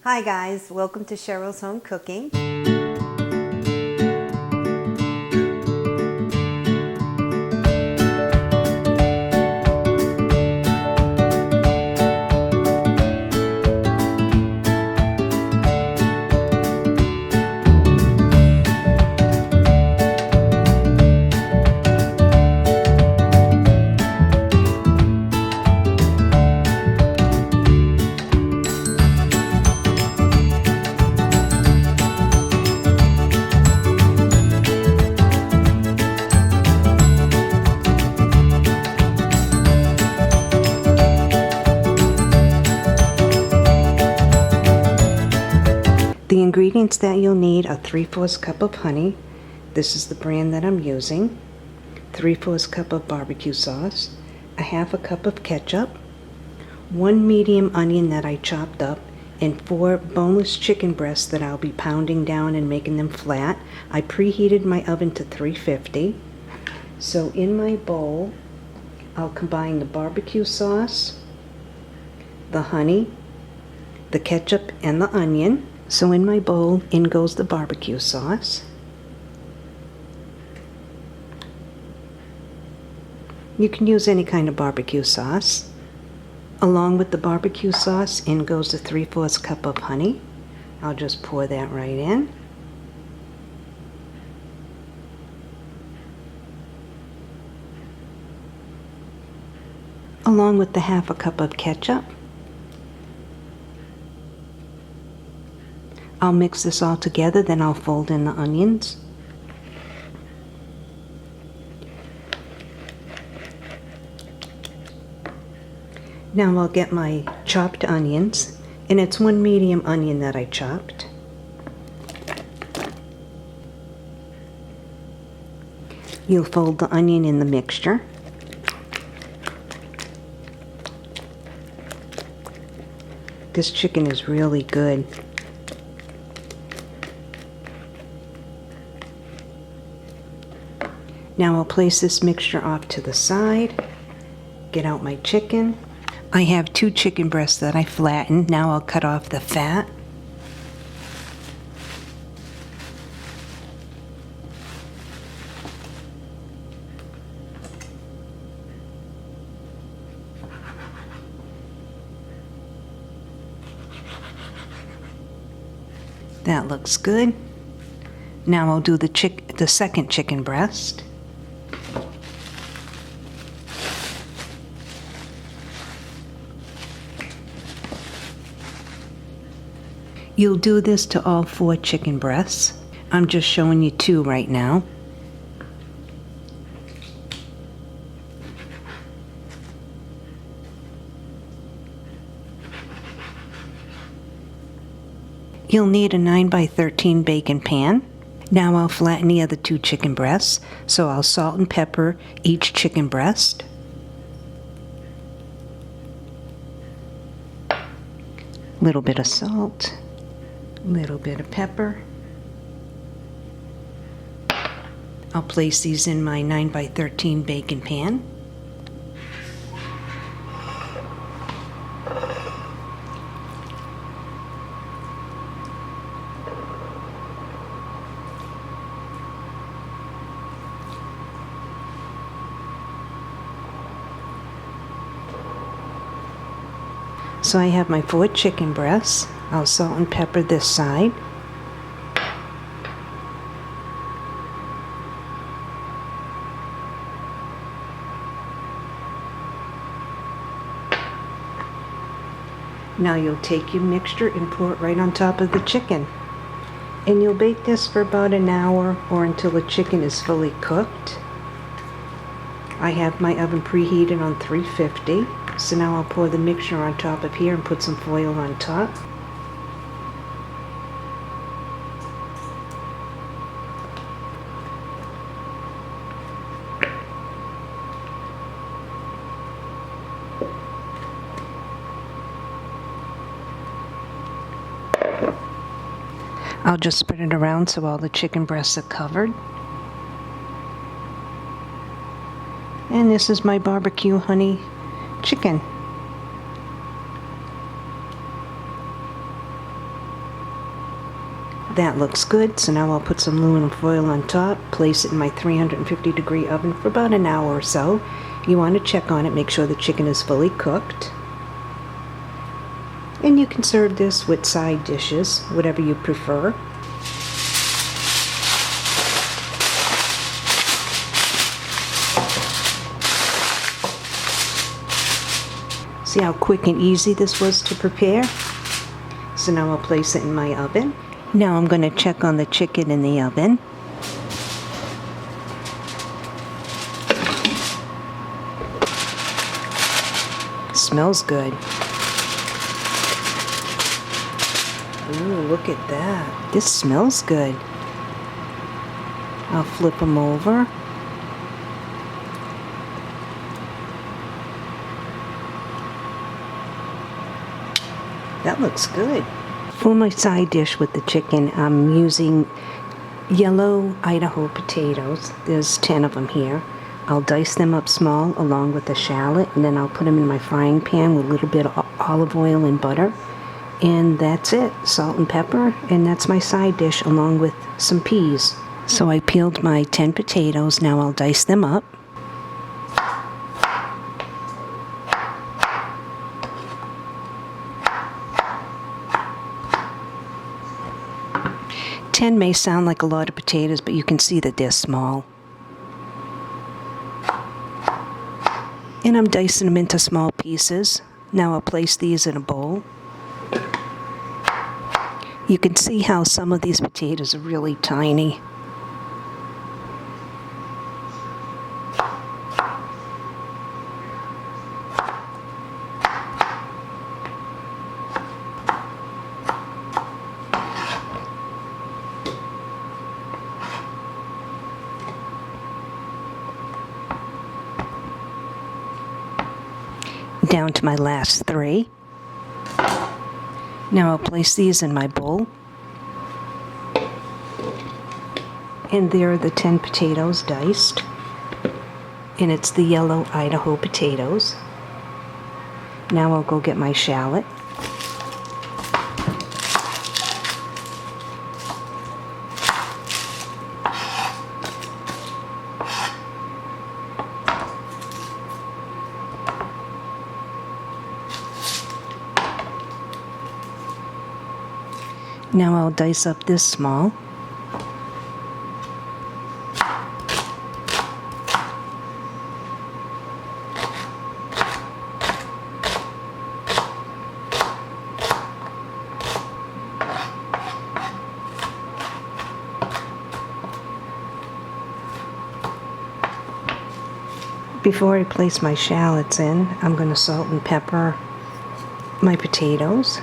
Hi guys, welcome to Cheryl's Home Cooking. The ingredients that you'll need are 3/4 cup of honey. This is the brand that I'm using. 3/4 cup of barbecue sauce. A 1/2 cup of ketchup. 1 medium onion that I chopped up. And 4 boneless chicken breasts that I'll be pounding down and making them flat. I preheated my oven to 350. So in my bowl, I'll combine the barbecue sauce, the honey, the ketchup, and the onion. So in my bowl, in goes the barbecue sauce. You can use any kind of barbecue sauce. Along with the barbecue sauce, in goes the 3/4 cup of honey. I'll just pour that right in. Along with the 1/2 cup of ketchup. I'll mix this all together, then I'll fold in the onions. Now I'll get my chopped onions, and it's 1 medium onion that I chopped. You'll fold the onion in the mixture. This chicken is really good. Now I'll place this mixture off to the side, get out my chicken. I have 2 chicken breasts that I flattened. Now I'll cut off the fat. That looks good. Now I'll do the second chicken breast. You'll do this to all 4 chicken breasts. I'm just showing you 2 right now. You'll need a 9x13 baking pan. Now I'll flatten the other 2 chicken breasts, so I'll salt and pepper each chicken breast. Little bit of salt. Little bit of pepper. I'll place these in my 9x13 baking pan. So I have my 4 chicken breasts. I'll salt and pepper this side. Now you'll take your mixture and pour it right on top of the chicken. And you'll bake this for about an hour or until the chicken is fully cooked. I have my oven preheated on 350. So now I'll pour the mixture on top of here and put some foil on top. I'll just spread it around so all the chicken breasts are covered. And this is my barbecue honey chicken. That looks good, so now I'll put some aluminum foil on top, place it in my 350-degree oven for about an hour or so. You want to check on it, make sure the chicken is fully cooked. And you can serve this with side dishes, whatever you prefer. See how quick and easy this was to prepare? So now I'll place it in my oven. Now I'm going to check on the chicken in the oven. Smells good. Ooh, look at that. This smells good. I'll flip them over. That looks good. For my side dish with the chicken, I'm using yellow Idaho potatoes. There's 10 of them here. I'll dice them up small along with the shallot, and then I'll put them in my frying pan with a little bit of olive oil and butter. And that's it. Salt and pepper, and that's my side dish along with some peas. So I peeled my 10 potatoes. Now I'll dice them up. Ten may sound like a lot of potatoes, but you can see that they're small. And I'm dicing them into small pieces. Now I'll place these in a bowl. You can see how some of these potatoes are really tiny. Down to my last 3. Now I'll place these in my bowl. And there are the 10 potatoes diced. And it's the yellow Idaho potatoes. Now I'll go get my shallot. Now I'll dice up this small. Before I place my shallots in, I'm going to salt and pepper my potatoes.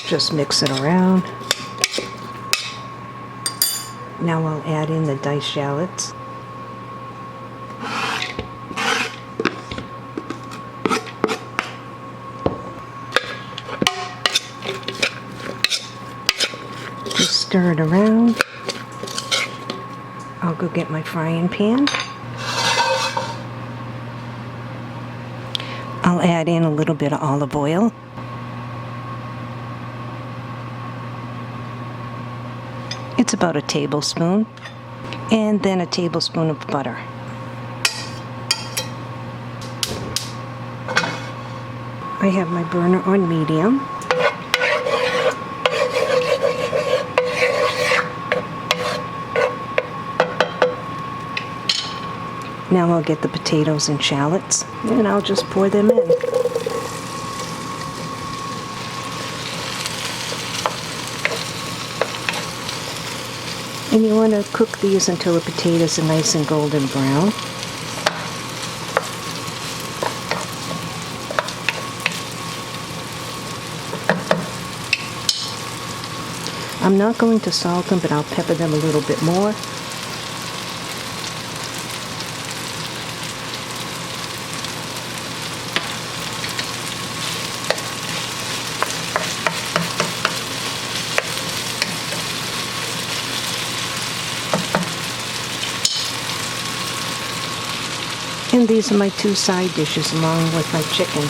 Just mix it around. Now I'll add in the diced shallots. Just stir it around. I'll go get my frying pan. I'll add in a little bit of olive oil. It's about a tablespoon, and then a tablespoon of butter. I have my burner on medium. Now I'll get the potatoes and shallots, and I'll just pour them in. And you want to cook these until the potatoes are nice and golden brown. I'm not going to salt them, but I'll pepper them a little bit more. And these are my 2 side dishes along with my chicken.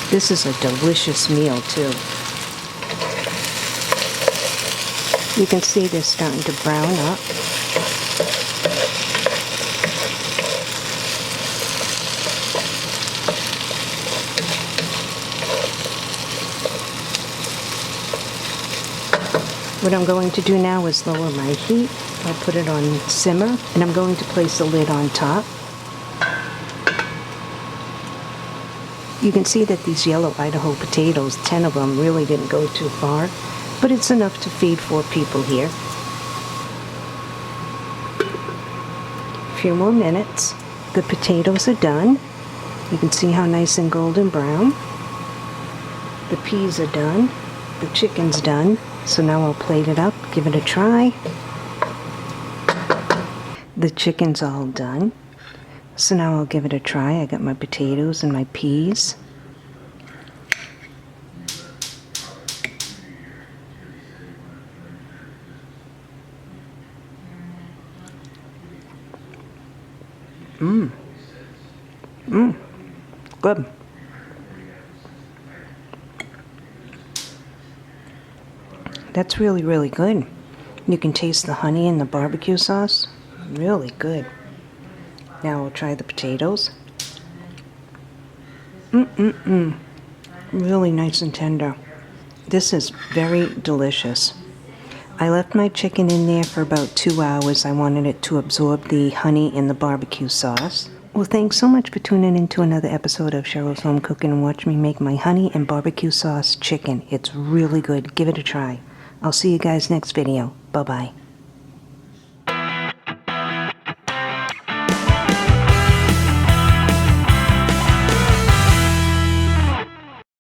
This is a delicious meal too. You can see they're starting to brown up. What I'm going to do now is lower my heat. I'll put it on simmer, and I'm going to place the lid on top. You can see that these yellow Idaho potatoes, 10 of them, really didn't go too far, but it's enough to feed 4 people here. A few more minutes. The potatoes are done. You can see how nice and golden brown. The peas are done. The chicken's done. So now I'll plate it up, give it a try. The chicken's all done. So now I'll give it a try. I got my potatoes and my peas. Good. That's really, really good. You can taste the honey and the barbecue sauce. Really good. Now we'll try the potatoes. Really nice and tender. This is very delicious. I left my chicken in there for about 2 hours. I wanted it to absorb the honey and the barbecue sauce. Well, thanks so much for tuning in to another episode of Cheryl's Home Cooking and watch me make my honey and barbecue sauce chicken. It's really good. Give it a try. I'll see you guys next video. Bye-bye.